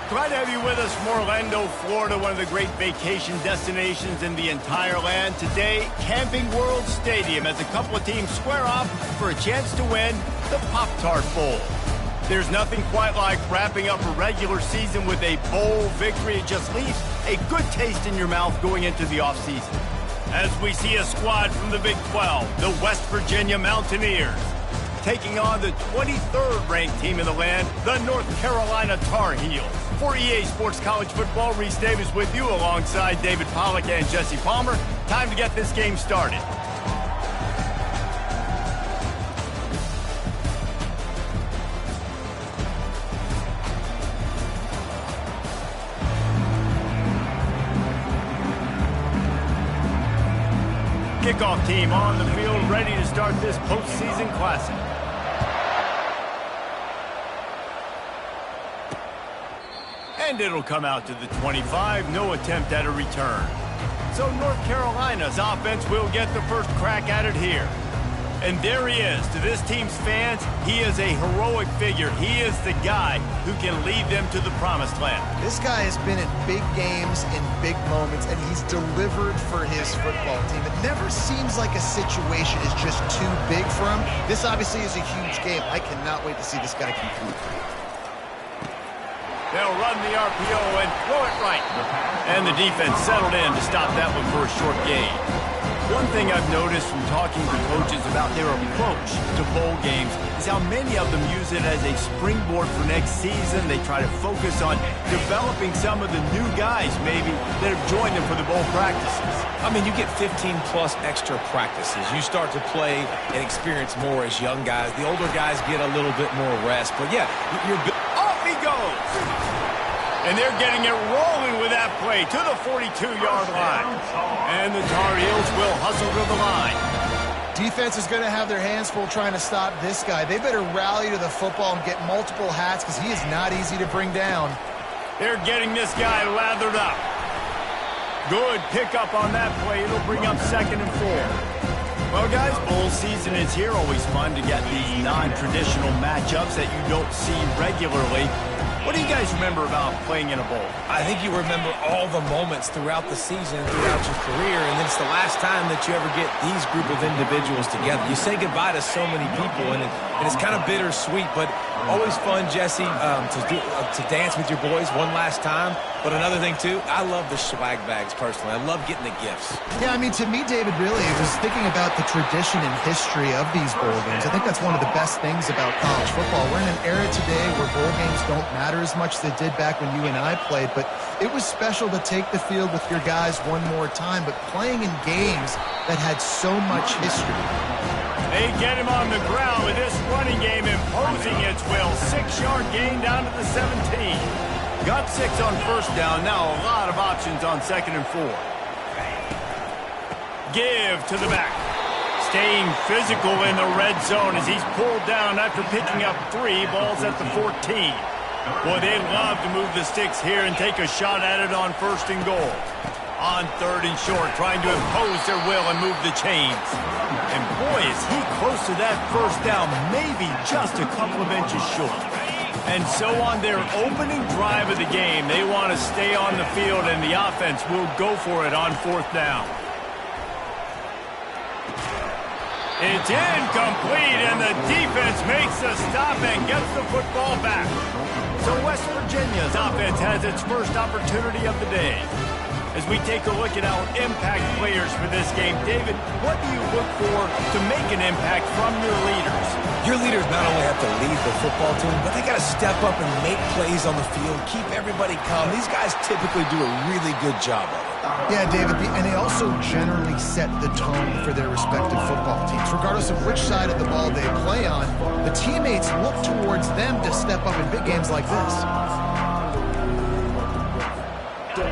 Glad to have you with us from Orlando, Florida, one of the great vacation destinations in the entire land. Today, Camping World Stadium as a couple of teams square off for a chance to win the Poptarts Bowl. There's nothing quite like wrapping up a regular season with a bowl victory. It just leaves a good taste in your mouth going into the offseason. As we see a squad from the Big 12, the West Virginia Mountaineers, taking on the 23rd ranked team in the land, the North Carolina Tar Heels. For EA Sports College Football, Reese Davis with you alongside David Pollack and Jesse Palmer. Time to get this game started. Kickoff team on the field, ready to start this postseason classic. And it'll come out to the 25, no attempt at a return. So North Carolina's offense will get the first crack at it here. And there he is. To this team's fans, he is a heroic figure. He is the guy who can lead them to the promised land. This guy has been in big games, in big moments, and he's delivered for his football team. It never seems like a situation is just too big for him. This obviously is a huge game. I cannot wait to see this guy compete. They'll run the RPO and throw it right. And the defense settled in to stop that one for a short gain. One thing I've noticed from talking to coaches about their approach to bowl games is how many of them use it as a springboard for next season. They try to focus on developing some of the new guys, maybe, that have joined them for the bowl practices. I mean, you get 15-plus extra practices. You start to play and experience more as young guys. The older guys get a little bit more rest. But, yeah, you're... Off he goes! And they're getting it rolling with that play to the 42-yard line. And the Tar Heels will hustle to the line. Defense is going to have their hands full trying to stop this guy. They better rally to the football and get multiple hats because he is not easy to bring down. They're getting this guy lathered up. Good pickup on that play. It'll bring up 2nd and 4. Well, guys, bowl season is here. Always fun to get these non-traditional matchups that you don't see regularly. What do you guys remember about playing in a bowl? I think you remember all the moments throughout the season, throughout your career, and it's the last time that you ever get these group of individuals together. You say goodbye to so many people, and it's kind of bittersweet, but always fun, Jesse, to dance with your boys one last time. But another thing, too, I love the swag bags, personally. I love getting the gifts. Yeah, I mean, to me, David, really, it was thinking about the tradition and history of these bowl games. I think that's one of the best things about college football. We're in an era today where bowl games don't matter as much as they did back when you and I played, but it was special to take the field with your guys one more time, but playing in games that had so much history. They get him on the ground with this running game imposing its will. 6-yard gain down to the 17. Got 6 on first down. Now a lot of options on 2nd and 4. Give to the back. Staying physical in the red zone as he's pulled down after picking up 3 balls at the 14. Boy, they love to move the sticks here and take a shot at it on 1st and goal. On 3rd and short, trying to impose their will and move the chains. And boy, is he close to that first down, maybe just a couple of inches short. And so on their opening drive of the game, they want to stay on the field, and the offense will go for it on 4th down. It's incomplete, and the defense makes a stop and gets the football back. So West Virginia's offense has its first opportunity of the day. As we take a look at our impact players for this game, David, what do you look for to make an impact from your leaders? Your leaders not only have to lead the football team, but they got to step up and make plays on the field, keep everybody calm. These guys typically do a really good job of it. Yeah, David, and they also generally set the tone for their respective football teams. Regardless of which side of the ball they play on, the teammates look towards them to step up in big games like this.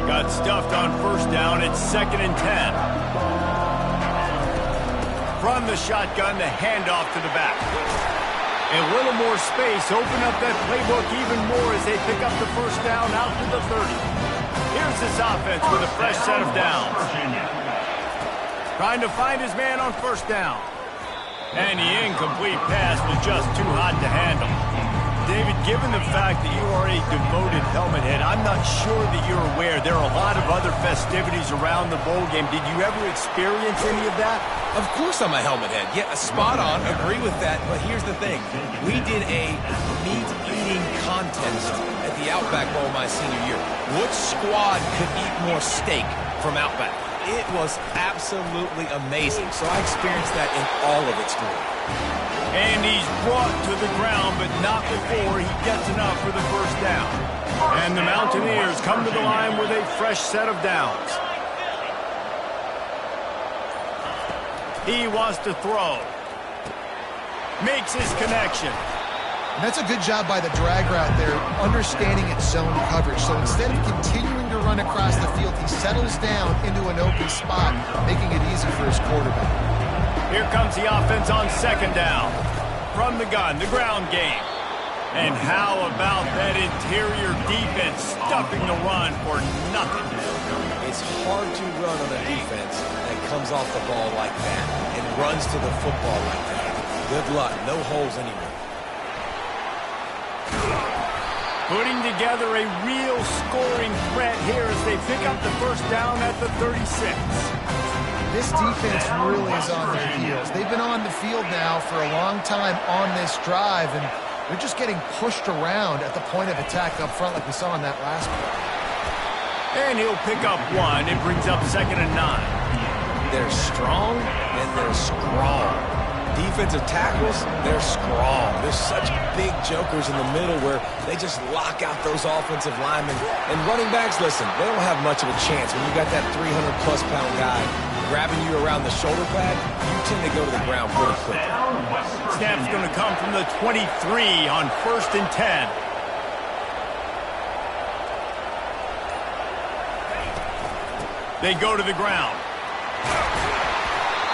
Got stuffed on 1st down. It's 2nd and 10. From the shotgun, the handoff to the back. A little more space. Open up that playbook even more as they pick up the 1st down out to the 30. Here's this offense with a fresh set of downs. Trying to find his man on 1st down. And the incomplete pass was just too hot to handle. David, given the fact that you are a devoted helmet head, I'm not sure that you're aware there are a lot of other festivities around the bowl game. Did you ever experience any of that? Of course I'm a helmet head. Yeah, spot on. Agree with that. But here's the thing. We did a meat-eating contest at the Outback Bowl my senior year. Which squad could eat more steak from Outback? It was absolutely amazing. So I experienced that in all of its glory. And he's brought to the ground, but not before he gets enough for the first down. And the Mountaineers come to the line with a fresh set of downs. He wants to throw. Makes his connection. And that's a good job by the drag route there, understanding its zone coverage. So instead of continuing to run across the field, he settles down into an open spot, making it easy for his quarterback. Here comes the offense on second down. From the gun, the ground game. And how about that interior defense stuffing the run for nothing? It's hard to run on a defense that comes off the ball like that and runs to the football like that. Good luck. No holes anywhere. Putting together a real scoring threat here as they pick up the first down at the 36. This defense really is on their heels. They've been on the field now for a long time on this drive, and they're just getting pushed around at the point of attack up front like we saw in that last play. And he'll pick up one. It brings up 2nd and 9. They're strong and they're strong. Defensive tackles, they're strong. There's such big jokers in the middle where they just lock out those offensive linemen. And running backs, listen, they don't have much of a chance. When you got that 300-plus pound guy grabbing you around the shoulder pad, you tend to go to the ground pretty quick. Snap's going to come from the 23 on 1st and 10. They go to the ground.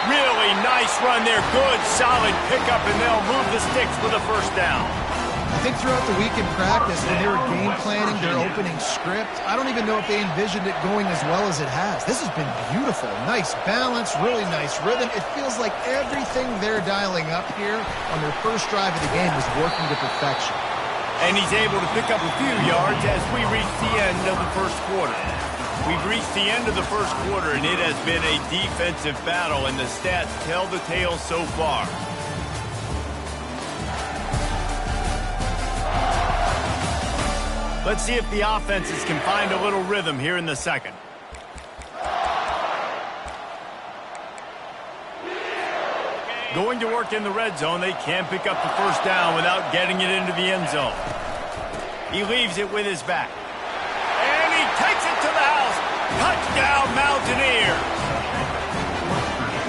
Really nice run there. Good, solid pickup, and they'll move the sticks for the first down. I think throughout the week in practice, when they were game planning their opening script, I don't even know if they envisioned it going as well as it has. This has been beautiful. Nice balance, really nice rhythm. It feels like everything they're dialing up here on their first drive of the game is working to perfection. And he's able to pick up a few yards as we reach the end of the first quarter. We've reached the end of the first quarter, and it has been a defensive battle, and the stats tell the tale so far. Let's see if the offenses can find a little rhythm here in the second. Going to work in the red zone, they can't pick up the first down without getting it into the end zone. He leaves it with his back. And he takes it to the house. Touchdown, Mountaineers.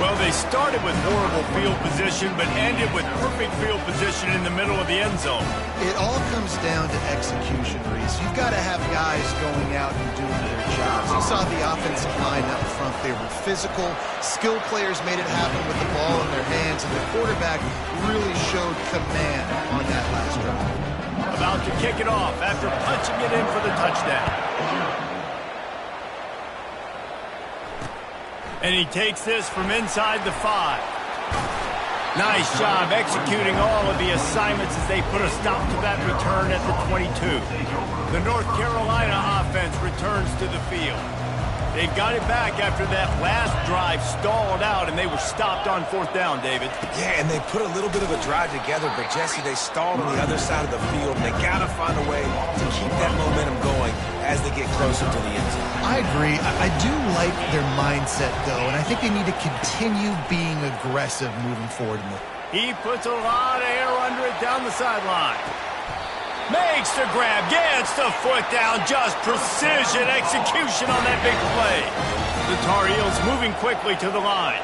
Well, they started with horrible field position, but ended with perfect field position in the middle of the end zone. It all comes down to execution, Reese. You've got to have guys going out and doing their jobs. You saw the offensive line up front. They were physical. Skill players made it happen with the ball in their hands, and the quarterback really showed command on that last drive. About to kick it off after punching it in for the touchdown. And he takes this from inside the 5. Nice job executing all of the assignments as they put a stop to that return at the 22. The North Carolina offense returns to the field. They got it back after that last drive stalled out, and they were stopped on 4th down, David. Yeah, and they put a little bit of a drive together, but, Jesse, they stalled on the other side of the field, and they got to find a way to keep that momentum going as they get closer to the end zone. I agree. I do like their mindset, though, and I think they need to continue being aggressive moving forward. He puts a lot of air under it down the sideline. Makes the grab, gets the foot down, just precision execution on that big play. The Tar Heels moving quickly to the line.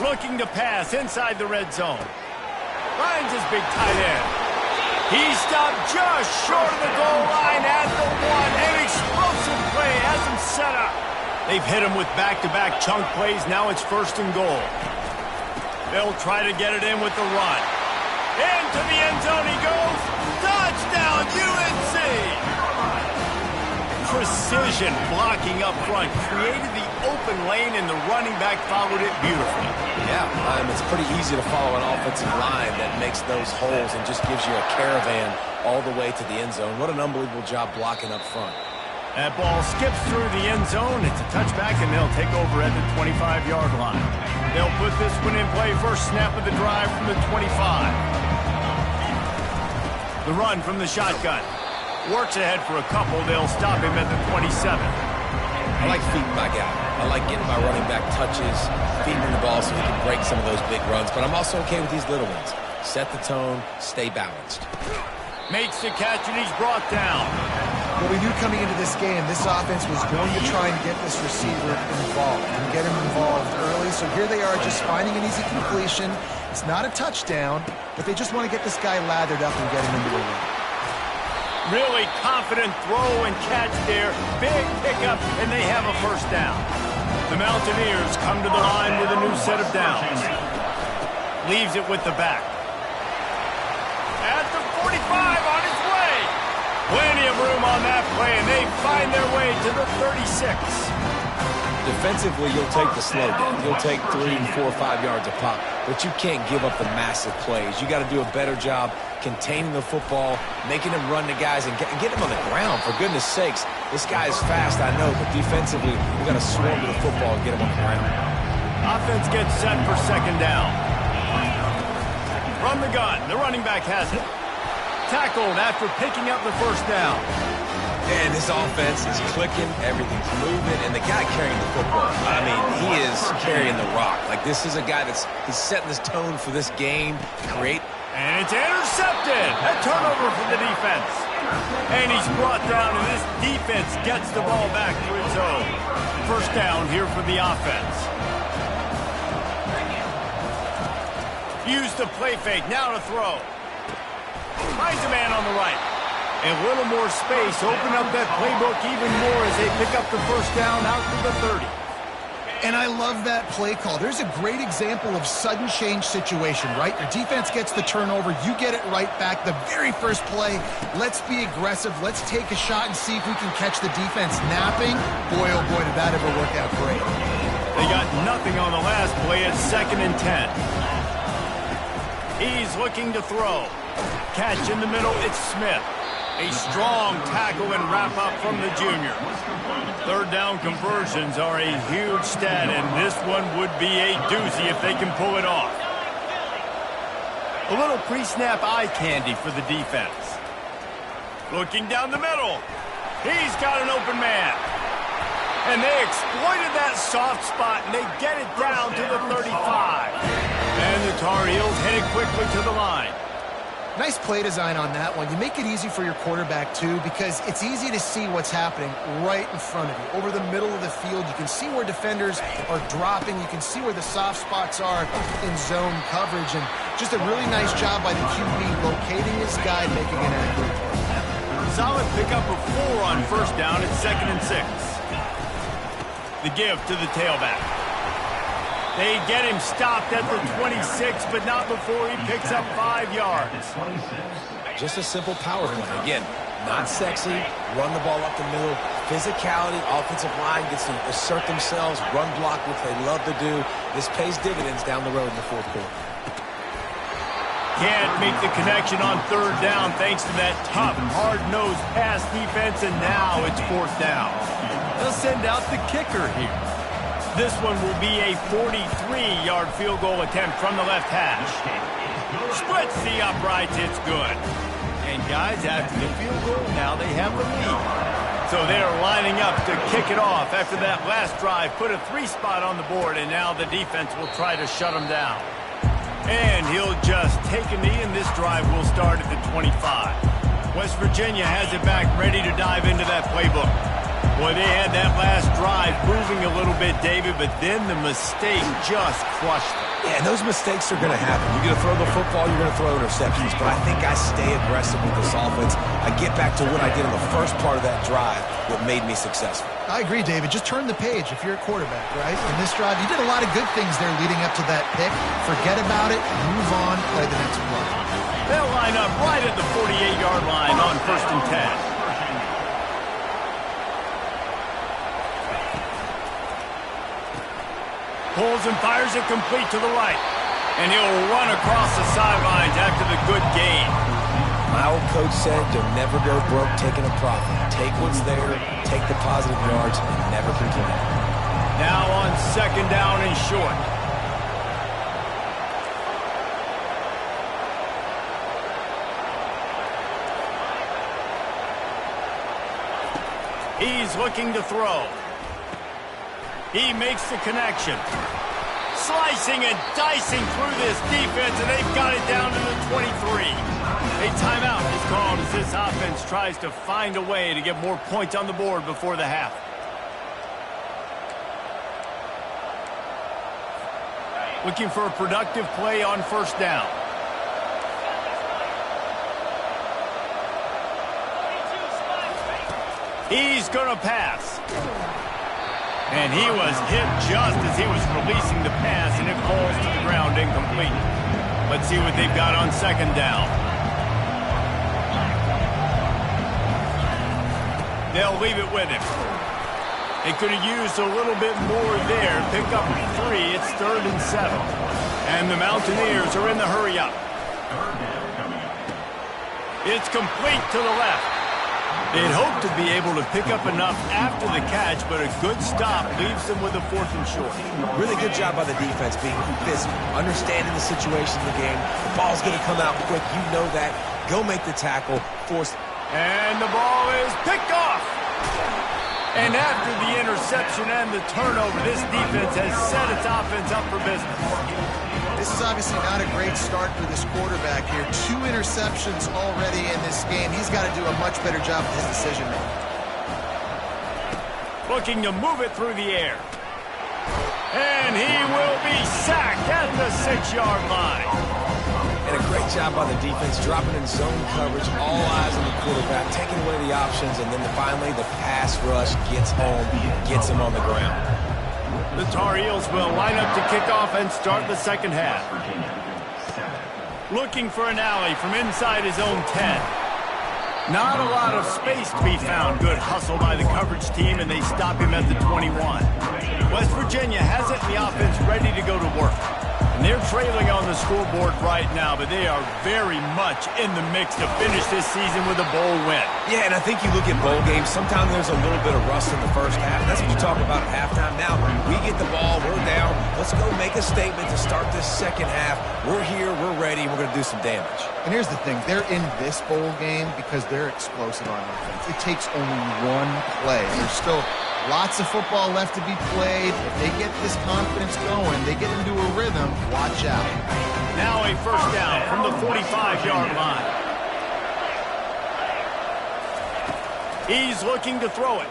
Looking to pass inside the red zone. Finds his big tight end. He stopped just short of the goal line at the 1. An explosive play has him set up. They've hit him with back-to-back chunk plays. Now it's 1st and goal. They'll try to get it in with the run. Into the end zone he goes. Touchdown, UNC! precision blocking up front, created the open lane, and the running back followed it beautifully. Yeah, it's pretty easy to follow an offensive line that makes those holes and just gives you a caravan all the way to the end zone. What an unbelievable job blocking up front. That ball skips through the end zone. It's a touchback, and they'll take over at the 25-yard line. They'll put this one in play. First snap of the drive from the 25. The run from the shotgun. Works ahead for a couple. They'll stop him at the 27. I like feeding my guy. I like getting my running back touches, feeding him the ball so he can break some of those big runs. But I'm also okay with these little ones. Set the tone, stay balanced. Makes the catch, and he's brought down. Well, we knew coming into this game, this offense was going to try and get this receiver involved and get him involved early. So here they are just finding an easy completion. It's not a touchdown, but they just want to get this guy lathered up and get him into the run. Really confident throw and catch there. Big pickup, and they have a first down. The Mountaineers come to the line with a new set of downs. Leaves it with the back. At the 45 on his way. Plenty of room on that play, and they find their way to the 36. Defensively, you'll take the slow down. You'll take 3, 4, 5 yards a pop, but you can't give up the massive plays. You got to do a better job containing the football, making him run to guys, and get him on the ground. For goodness sakes, this guy is fast, I know, but defensively, we got to swarm to the football and get him on the ground. Offense gets set for second down. From the gun, the running back has it. Tackled after picking up the first down. And this offense is clicking, everything's moving, and the guy carrying the football, I mean, he is carrying the rock. Like, this is a guy he's setting this tone for this game, create. And it's intercepted. A turnover for the defense. And he's brought down, and this defense gets the ball back to its own. First down here for the offense. Use the play fake, now to throw. Finds a man on the right. A little more space, open up that playbook even more as they pick up the first down out to the 30. And I love that play call. There's a great example of sudden change situation, right? Your defense gets the turnover, you get it right back. The very first play, let's be aggressive. Let's take a shot and see if we can catch the defense napping. Boy, oh boy, did that ever work out great. They got nothing on the last play at 2nd and 10. He's looking to throw. Catch in the middle, it's Smith. A strong tackle and wrap-up from the junior. Third down conversions are a huge stat, and this one would be a doozy if they can pull it off. A little pre-snap eye candy for the defense. Looking down the middle. He's got an open man. And they exploited that soft spot, and they get it down to the 35. And the Tar Heels headed quickly to the line. Nice play design on that one. You make it easy for your quarterback, too, because it's easy to see what's happening right in front of you. Over the middle of the field, you can see where defenders are dropping. You can see where the soft spots are in zone coverage. And just a really nice job by the QB locating his guy, making an accurate throw. Solid pickup of 4 on first down at 2nd and 6. The give to the tailback. They get him stopped at the 26, but not before he picks up 5 yards. Just a simple power play. Again, not sexy, run the ball up the middle, physicality, offensive line gets to assert themselves, run block, which they love to do. This pays dividends down the road in the fourth quarter. Can't make the connection on third down thanks to that tough, hard-nosed pass defense, and now it's fourth down. They'll send out the kicker here. This one will be a 43-yard field goal attempt from the left hash. Splits the uprights, it's good. And guys, after the field goal, now they have the lead. So they're lining up to kick it off after that last drive. Put a 3 spot on the board, and now the defense will try to shut them down. And he'll just take a knee, and this drive will start at the 25. West Virginia has it back, ready to dive into that playbook. Boy, they had that last drive moving a little bit, David, but then the mistake just crushed them. Yeah, and those mistakes are going to happen. You're going to throw the football, you're going to throw interceptions, but I think I stay aggressive with this offense. I get back to what I did in the first part of that drive, what made me successful. I agree, David. Just turn the page if you're a quarterback, right? In this drive, you did a lot of good things there leading up to that pick. Forget about it, move on, play the next play. They'll line up right at the 48-yard line on 1st and 10. Pulls and fires it complete to the right. And he'll run across the sidelines after the good gain. My old coach said you'll never go broke taking a profit. Take what's there, take the positive yards, and never complain. Now on second down and short. He's looking to throw. He makes the connection. Slicing and dicing through this defense, and they've got it down to the 23. A timeout is called as this offense tries to find a way to get more points on the board before the half. Looking for a productive play on first down. He's going to pass. And he was hit just as he was releasing the pass, and it falls to the ground incomplete. Let's see what they've got on second down. They'll leave it with him. They could have used a little bit more there. Pick up 3. It's 3rd and 7. And the Mountaineers are in the hurry up. It's complete to the left. They'd hoped to be able to pick up enough after the catch, but a good stop leaves them with a 4th and short. Really good job by the defense being physical, understanding the situation of the game. The ball's going to come out quick. You know that. Go make the tackle. Force. And the ball is picked off. And after the interception and the turnover, this defense has set its offense up for business. This is obviously not a great start for this quarterback here. 2 interceptions already in this game. He's got to do a much better job with his decision-making. Looking to move it through the air. And he will be sacked at the 6-yard line. And a great job by the defense, dropping in zone coverage, all eyes on the quarterback, taking away the options, and then finally the pass rush gets home, gets him on the ground. The Tar Heels will line up to kick off and start the second half. Looking for an alley from inside his own 10. Not a lot of space to be found. Good hustle by the coverage team, and they stop him at the 21. West Virginia has it, and the offense ready to go to work. And they're trailing on the scoreboard right now, but they are very much in the mix to finish this season with a bowl win. Yeah, and I think you look at bowl games, sometimes there's a little bit of rust in the first half. That's what you talk about at halftime. Now, we get the ball, we're down. Let's go make a statement to start this second half. We're here, we're ready, we're going to do some damage. And here's the thing. They're in this bowl game because they're explosive on offense. It takes only one play. There's still lots of football left to be played. If they get this confidence going, they get into a rhythm, watch out. Now a first down from the 45-yard line. He's looking to throw it.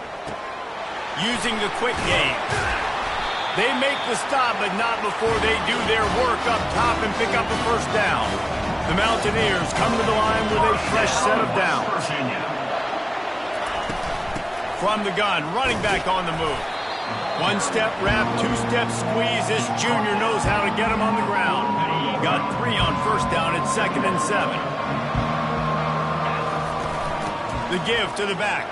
Using the quick game. They make the stop, but not before they do their work up top and pick up a first down. The Mountaineers come to the line with a fresh set of downs. From the gun, running back on the move. 1-step wrap, 2-step squeeze. This junior knows how to get him on the ground. Got 3 on first down at 2nd and 7. The give to the back.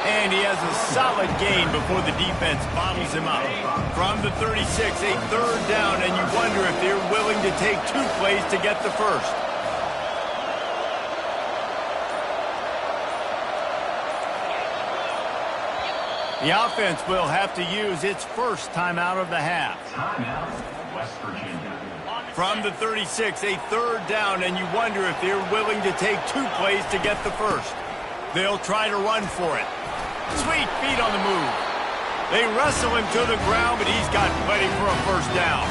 And he has a solid gain before the defense bottles him up. From the 36, a 3rd down, and you wonder if they're willing to take 2 plays to get the first. The offense will have to use its first timeout of the half. From the 36, a 3rd down, and you wonder if they're willing to take 2 plays to get the first. They'll try to run for it. Sweet feet on the move. They wrestle him to the ground, but he's got plenty for a first down.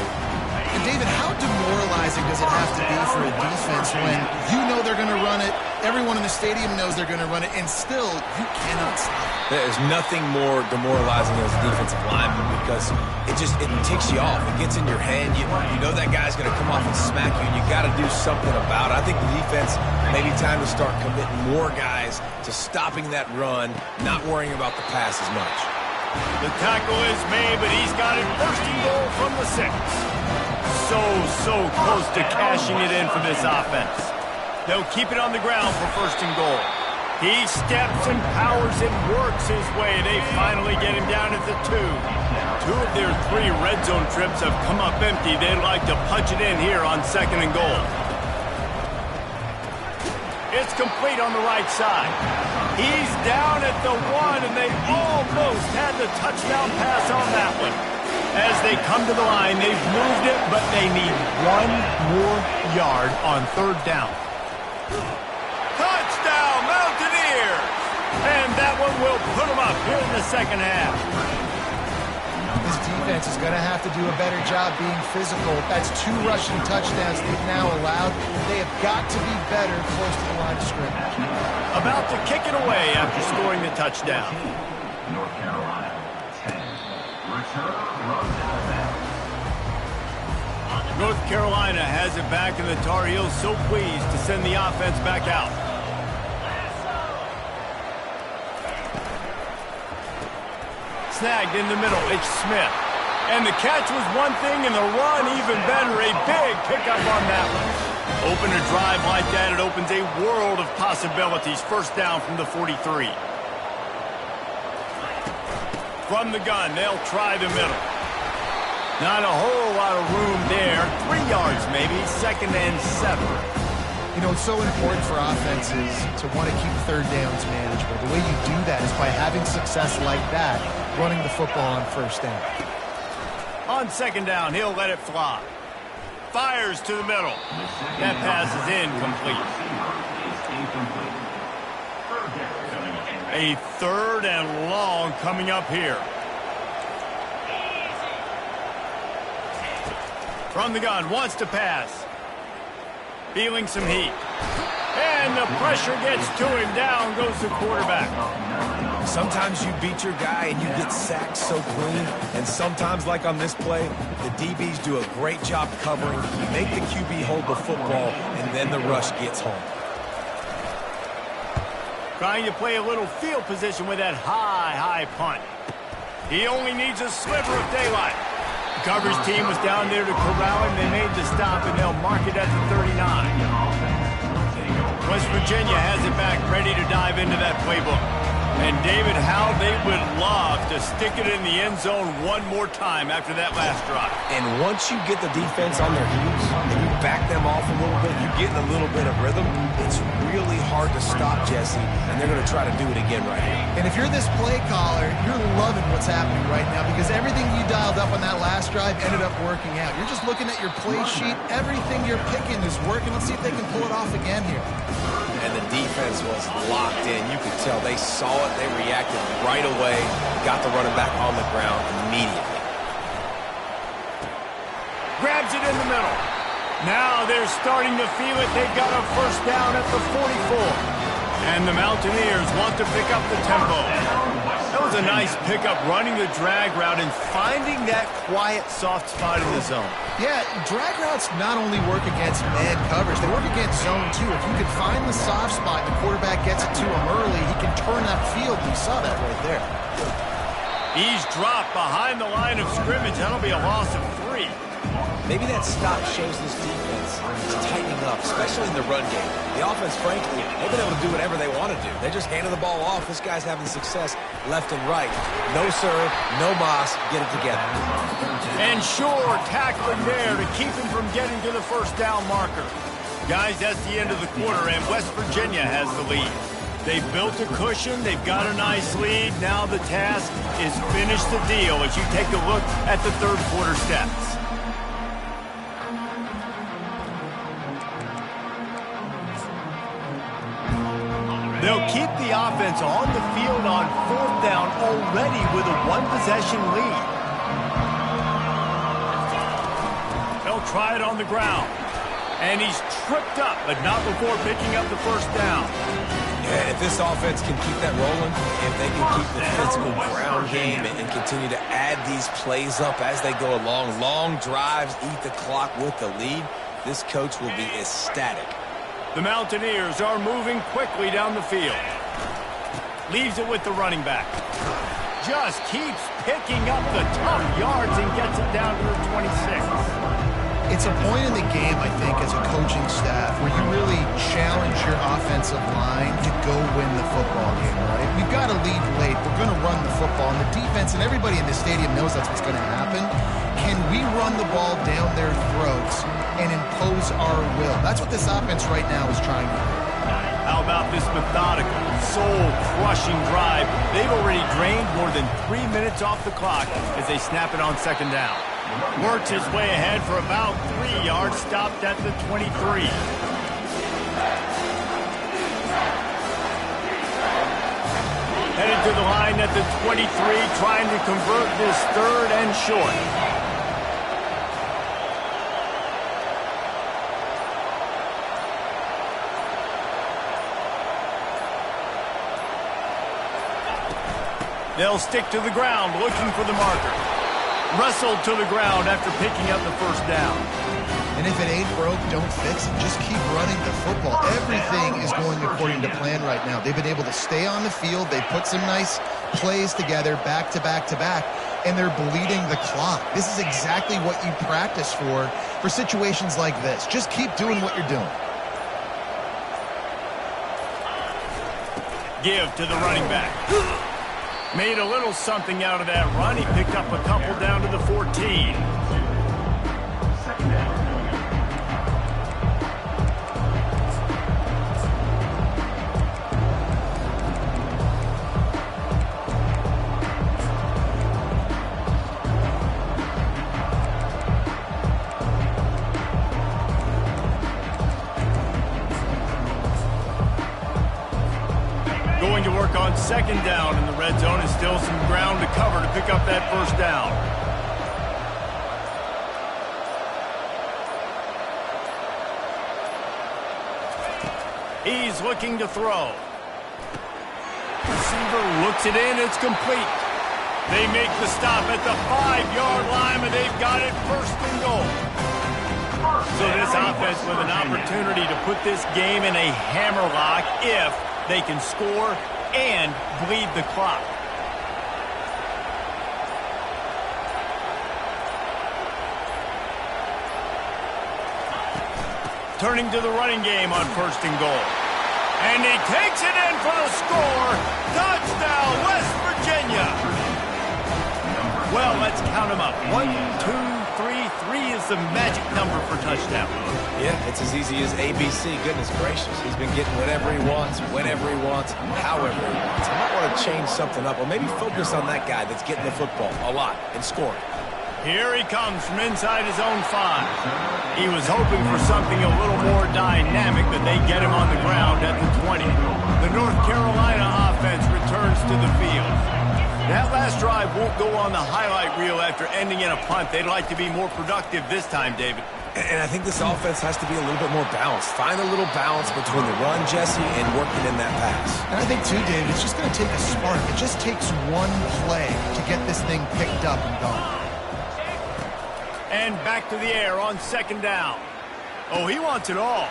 And David, how demoralizing does it have to be for a defense when you know they're going to run it, everyone in the stadium knows they're going to run it, and still you cannot stop it? There's nothing more demoralizing as a defensive lineman because it ticks you off. It gets in your head. You know that guy's going to come off and smack you, and you got to do something about it. I think the defense maybe time to start committing more guys to stopping that run, not worrying about the pass as much. The tackle is made, but he's got it 1st and goal from the 6. So close to cashing it in for this offense. They'll keep it on the ground for 1st and goal. He steps and powers and works his way. They finally get him down at the 2. 2 of their 3 red zone trips have come up empty, they'd like to punch it in here on 2nd and goal. It's complete on the right side. He's down at the 1, and they almost had the touchdown pass on that one. As they come to the line, they've moved it, but they need 1 more yard on 3rd down. Touchdown, Mountaineers! And that one will put them up here in the 2nd half. This defense is going to have to do a better job being physical. That's 2 rushing touchdowns they've now allowed. They have got to be better close to the line of scrimmage. About to kick it away after scoring the touchdown. North Carolina, 10. Return of defense. North Carolina has it back, and the Tar Heels so pleased to send the offense back out. Snagged in the middle, it's Smith. And the catch was one thing, and the run even better. A big pickup on that one. Open a drive like that, it opens a world of possibilities. 1st down from the 43. From the gun, they'll try the middle. Not a whole lot of room there. 3 yards maybe, 2nd and 7. You know, it's so important for offenses to want to keep 3rd downs manageable. The way you do that is by having success like that, running the football on 1st down. On 2nd down, he'll let it fly. Fires to the middle. That pass is incomplete. A 3rd and long coming up here. From the gun, wants to pass. Feeling some heat. And the pressure gets to him. Down goes the quarterback. Sometimes you beat your guy and you get sacked so clean. And sometimes, like on this play, the DBs do a great job covering. You make the QB hold the football, and then the rush gets home. Trying to play a little field position with that high punt. He only needs a sliver of daylight. The coverage team was down there to corral him. They made the stop, and they'll mark it at the 39. West Virginia has it back, ready to dive into that playbook. And, David, how they would love to stick it in the end zone one more time after that last drive. And once you get the defense on their heels and you back them off a little bit, you get in a little bit of rhythm, it's really hard to stop, Jesse, and they're going to try to do it again right here. And if you're this play caller, you're loving what's happening right now because everything you dialed up on that last drive ended up working out. You're just looking at your play sheet. Everything you're picking is working. Let's see if they can pull it off again here. And the defense was locked in. You could tell they saw it. They reacted right away. Got the running back on the ground immediately. Grabs it in the middle. Now they're starting to feel it. They've got a 1st down at the 44. And the Mountaineers want to pick up the tempo. That was a nice pickup, running the drag route and finding that quiet, soft spot in the zone. Yeah, drag routes not only work against man coverage, they work against zone too. If you can find the soft spot, the quarterback gets it to him early, he can turn that field. We saw that right there. He's dropped behind the line of scrimmage. That'll be a loss of 3. Maybe that stop shows this defense is tightening up, especially in the run game. The offense, frankly, they've been able to do whatever they want to do. They just handed the ball off. This guy's having success left and right. No serve, no moss, get it together. And sure, tackling there to keep him from getting to the 1st down marker. Guys, that's the end of the quarter, and West Virginia has the lead. They've built a cushion. They've got a nice lead. Now the task is finish the deal as you take a look at the 3rd quarter stats. They'll keep the offense on the field on 4th down already with a 1-possession lead. They'll try it on the ground. And he's tripped up, but not before picking up the 1st down. Yeah, if this offense can keep that rolling, if they can keep the physical ground game and continue to add these plays up as they go along, long drives, eat the clock with the lead, this coach will be ecstatic. The Mountaineers are moving quickly down the field. Leaves it with the running back. Just keeps picking up the tough yards and gets it down to the 26. It's a point in the game, I think, as a coaching staff where you really challenge your offensive line to go win the football game, right? We've got to lead late. We're going to run the football. And the defense and everybody in the stadium knows that's what's going to happen. Can we run the ball down their throats and impose our will? That's what this offense right now is trying to do. How about this methodical, soul-crushing drive? They've already drained more than 3 minutes off the clock as they snap it on second down. Works his way ahead for about 3 yards, stopped at the 23. Headed to the line at the 23, trying to convert this third and short. They'll stick to the ground, looking for the marker. Wrestled to the ground after picking up the first down. And if it ain't broke, don't fix it. Just keep running the football. Everything is going according to plan right now. They've been able to stay on the field. They put some nice plays together, back to back to back, and they're bleeding the clock. This is exactly what you practice for situations like this. Just keep doing what you're doing. Give to the running back. Made a little something out of that run. He picked up a couple down to the 14. Going to work on second down in the red zone, and still some ground to cover to pick up that first down. He's looking to throw. Receiver looks it in, it's complete. They make the stop at the 5-yard line, and they've got it first and goal. So this offense with an opportunity to put this game in a hammerlock if they can score and bleed the clock. Turning to the running game on first and goal. And he takes it in for the score. Touchdown, West Virginia. Well, let's count them up. 1, 2, 3. 3 is the magic number for touchdown. Yeah, it's as easy as ABC. Goodness gracious. He's been getting whatever he wants, whenever he wants, however he wants. I might want to change something up, or maybe focus on that guy that's getting the football a lot and scoring. Here he comes from inside his own 5. He was hoping for something a little more dynamic, but they get him on the ground at the 20. The North Carolina offense returns to the field. That last drive won't go on the highlight reel after ending in a punt. They'd like to be more productive this time, David. And I think this offense has to be a little bit more balanced. Find a little balance between the run, Jesse, and working in that pass. And I think, too, David, it's just going to take a spark. It just takes one play to get this thing picked up and going. And back to the air on second down. Oh, he wants it all.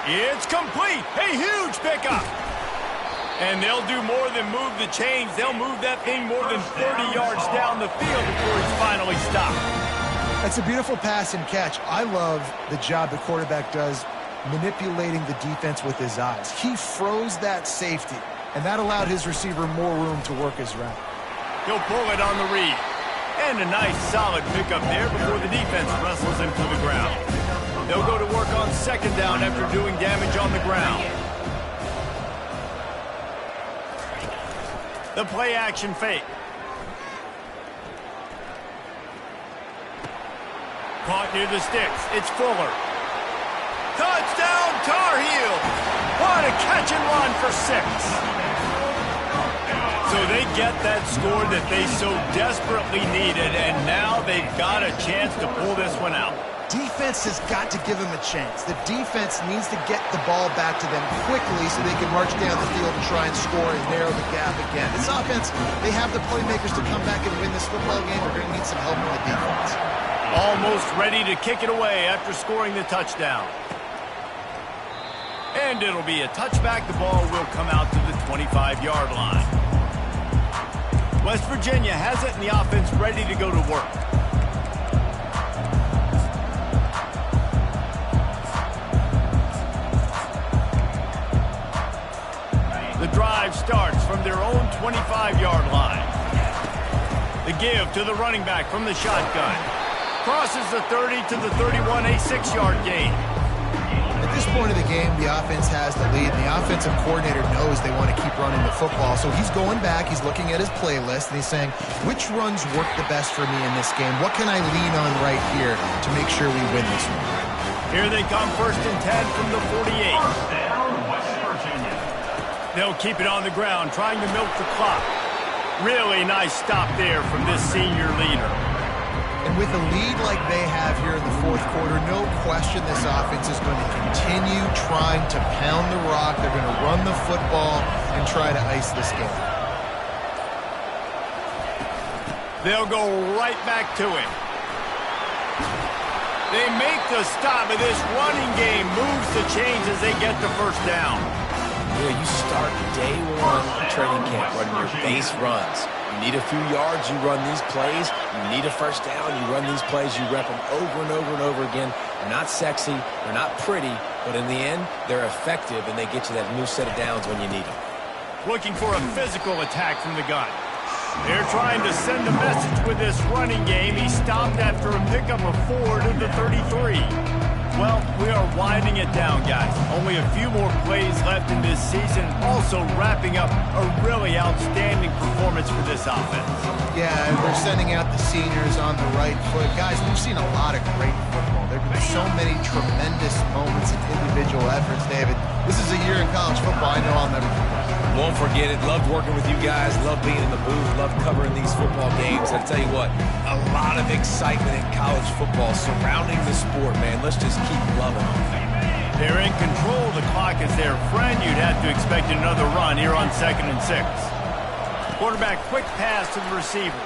It's complete. A huge pickup. And they'll do more than move the chains. They'll move that thing more than 30 yards down the field before he's finally stopped. That's a beautiful pass and catch. I love the job the quarterback does manipulating the defense with his eyes. He froze that safety, and that allowed his receiver more room to work his route. He'll pull it on the read. And a nice solid pickup there before the defense wrestles him to the ground. They'll go to work on second down after doing damage on the ground. The play action fake. Caught near the sticks. It's Fuller. Touchdown, Tar Heels. What a catch and run for 6. So they get that score that they so desperately needed, and now they've got a chance to pull this one out. Defense has got to give them a chance. The defense needs to get the ball back to them quickly so they can march down the field and try and score and narrow the gap again. This offense, they have the playmakers to come back and win this football game. They're going to need some help from the defense. Almost ready to kick it away after scoring the touchdown. And it'll be a touchback. The ball will come out to the 25-yard line. West Virginia has it, and the offense ready to go to work. 25-yard line. The give to the running back from the shotgun. Crosses the 30 to the 31, a 6-yard gain. At this point of the game, the offense has the lead, and the offensive coordinator knows they want to keep running the football. So he's going back, he's looking at his playlist, and he's saying, which runs work the best for me in this game? What can I lean on right here to make sure we win this one? Here they come, 1st and 10 from the 48. They'll keep it on the ground, trying to milk the clock. Really nice stop there from this senior leader. And with a lead like they have here in the 4th quarter, no question this offense is going to continue trying to pound the rock. They're going to run the football and try to ice this game. They'll go right back to it. They make the stop, and this running game moves the chains as they get the first down. Yeah, you start day one of training camp running your base runs. You need a few yards, you run these plays. You need a first down, you run these plays. You rep them over and over and over again. They're not sexy, they're not pretty, but in the end, they're effective, and they get you that new set of downs when you need them. Looking for a physical attack from the gun. They're trying to send a message with this running game. He stopped after a pickup of 4 to the 33. Well, we are winding it down, guys. Only a few more plays left in this season. Also wrapping up a really outstanding performance for this offense. Yeah, they're sending out the seniors on the right foot. Guys, we've seen a lot of great football. There have been so many tremendous moments and individual efforts, David. This is a year in college football I know I'll never forget. Won't forget it. Loved working with you guys. Loved being in the booth. Loved covering these football games. I tell you what, a lot of excitement in college football surrounding the sport, man. Let's just keep loving it. They're in control. The clock is their friend. You'd have to expect another run here on 2nd and 6. Quarterback quick pass to the receiver.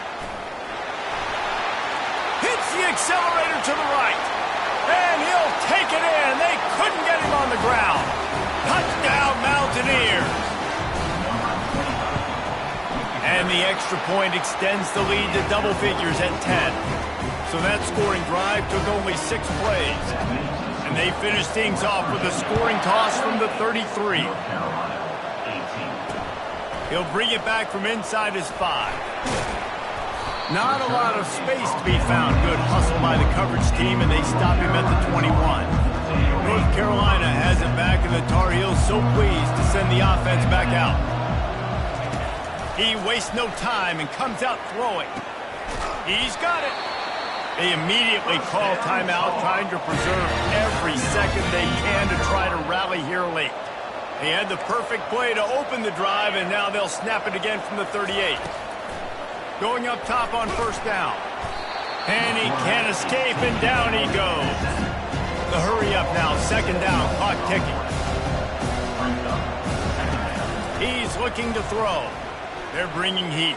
Hits the accelerator to the right. And he'll take it in. They couldn't get him on the ground. Touchdown, Mountaineers. And the extra point extends the lead to double figures at 10. So that scoring drive took only 6 plays. And they finished things off with a scoring toss from the 33. He'll bring it back from inside his 5. Not a lot of space to be found. Good hustle by the coverage team, and they stop him at the 21. North Carolina has it back, and the Tar Heels so pleased to send the offense back out. He wastes no time and comes out throwing. He's got it. They immediately call timeout, trying to preserve every second they can to try to rally here late. They had the perfect play to open the drive, and now they'll snap it again from the 38. Going up top on 1st down. And he can't escape, and down he goes. The hurry up now, 2nd down, clock ticking. He's looking to throw. They're bringing heat.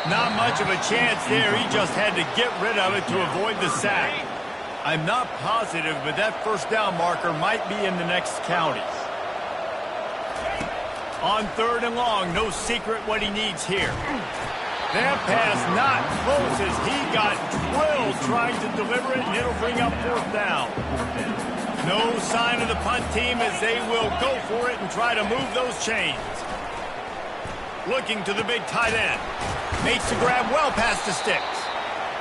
Not much of a chance there. He just had to get rid of it to avoid the sack. I'm not positive, but that 1st down marker might be in the next county. On 3rd and long, no secret what he needs here. That pass not close as he got drilled trying to deliver it, and it'll bring up 4th down. No sign of the punt team as they will go for it and try to move those chains. Looking to the big tight end. Makes the grab well past the sticks.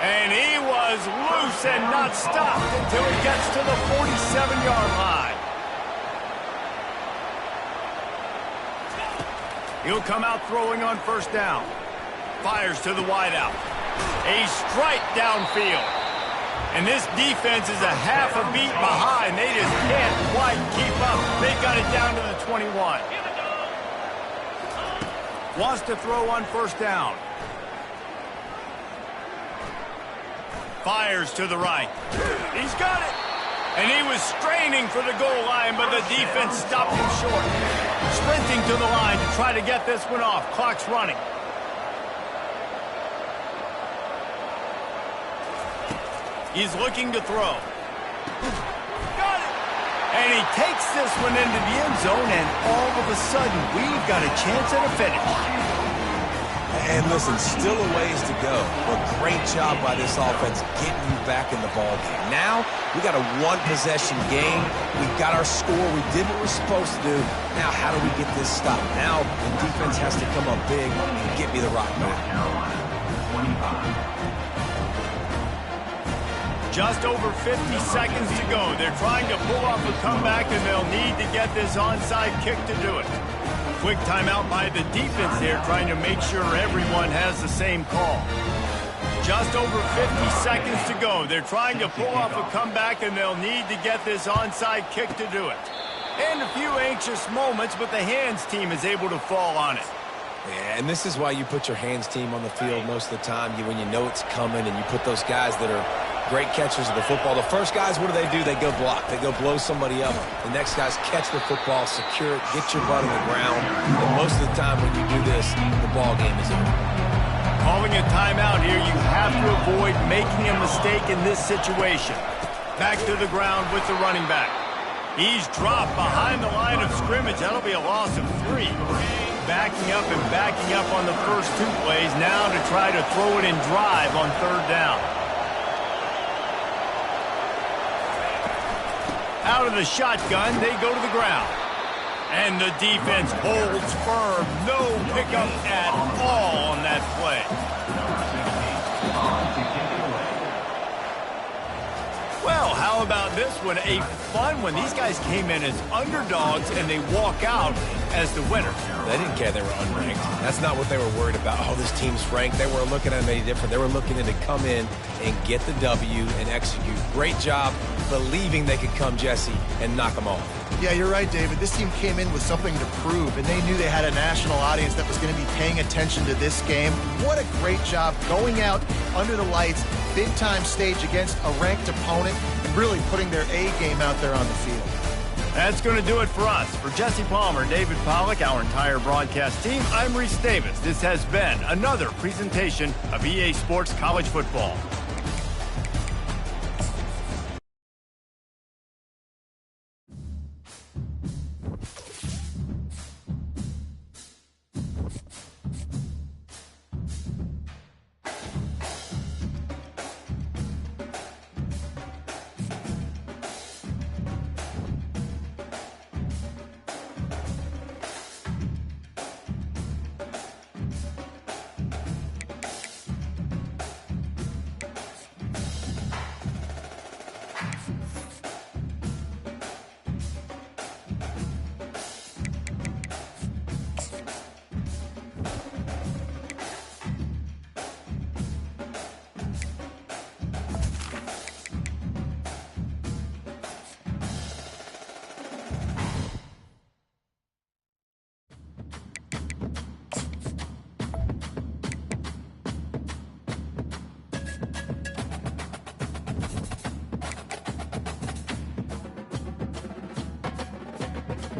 And he was loose and not stopped until he gets to the 47-yard line. He'll come out throwing on 1st down. Fires to the wideout. A strike downfield. And this defense is a half a beat behind. They just can't quite keep up. They've got it down to the 21. Wants to throw on 1st down. Fires to the right. He's got it. And he was straining for the goal line, but the defense stopped him short. Sprinting to the line to try to get this one off. Clock's running. He's looking to throw. Got it. And he takes this one into the end zone, and all of a sudden, we've got a chance at a finish. And listen, still a ways to go, but great job by this offense getting you back in the ball game. Now, we got a one-possession game. We've got our score. We did what we're supposed to do. Now, how do we get this stopped? Now, the defense has to come up big and get me the rock back. Just over 50 seconds to go. They're trying to pull off a comeback, and they'll need to get this onside kick to do it. Quick timeout by the defense there, trying to make sure everyone has the same call. Just over 50 seconds to go. They're trying to pull off a comeback, and they'll need to get this onside kick to do it. And a few anxious moments, but the hands team is able to fall on it. Yeah, and this is why you put your hands team on the field most of the time, when you know it's coming, and you put those guys that are great catchers of the football. The first guys, what do? They go block. They go blow somebody up. The next guys catch the football, secure it, get your butt on the ground. And most of the time when you do this, the ball game is over. Calling a timeout here, you have to avoid making a mistake in this situation. Back to the ground with the running back. He's dropped behind the line of scrimmage. That'll be a loss of 3. Backing up and backing up on the first 2 plays. Now to try to throw it in drive on 3rd down. Out of the shotgun, they go to the ground. And the defense holds firm. No pickup at all on that play. Well, how about this one? A fun one. These guys came in as underdogs, and they walk out as the winners. They didn't care they were unranked. That's not what they were worried about. Oh, this team's ranked. They weren't looking at them any different. They were looking at it to come in and get the W and execute. Great job believing they could come, Jesse, and knock them off. Yeah, you're right, David. This team came in with something to prove, and they knew they had a national audience that was going to be paying attention to this game. What a great job going out under the lights, big-time stage against a ranked opponent, and really putting their A game out there on the field. That's going to do it for us. For Jesse Palmer, David Pollack, our entire broadcast team, I'm Reese Davis. This has been another presentation of EA Sports College Football.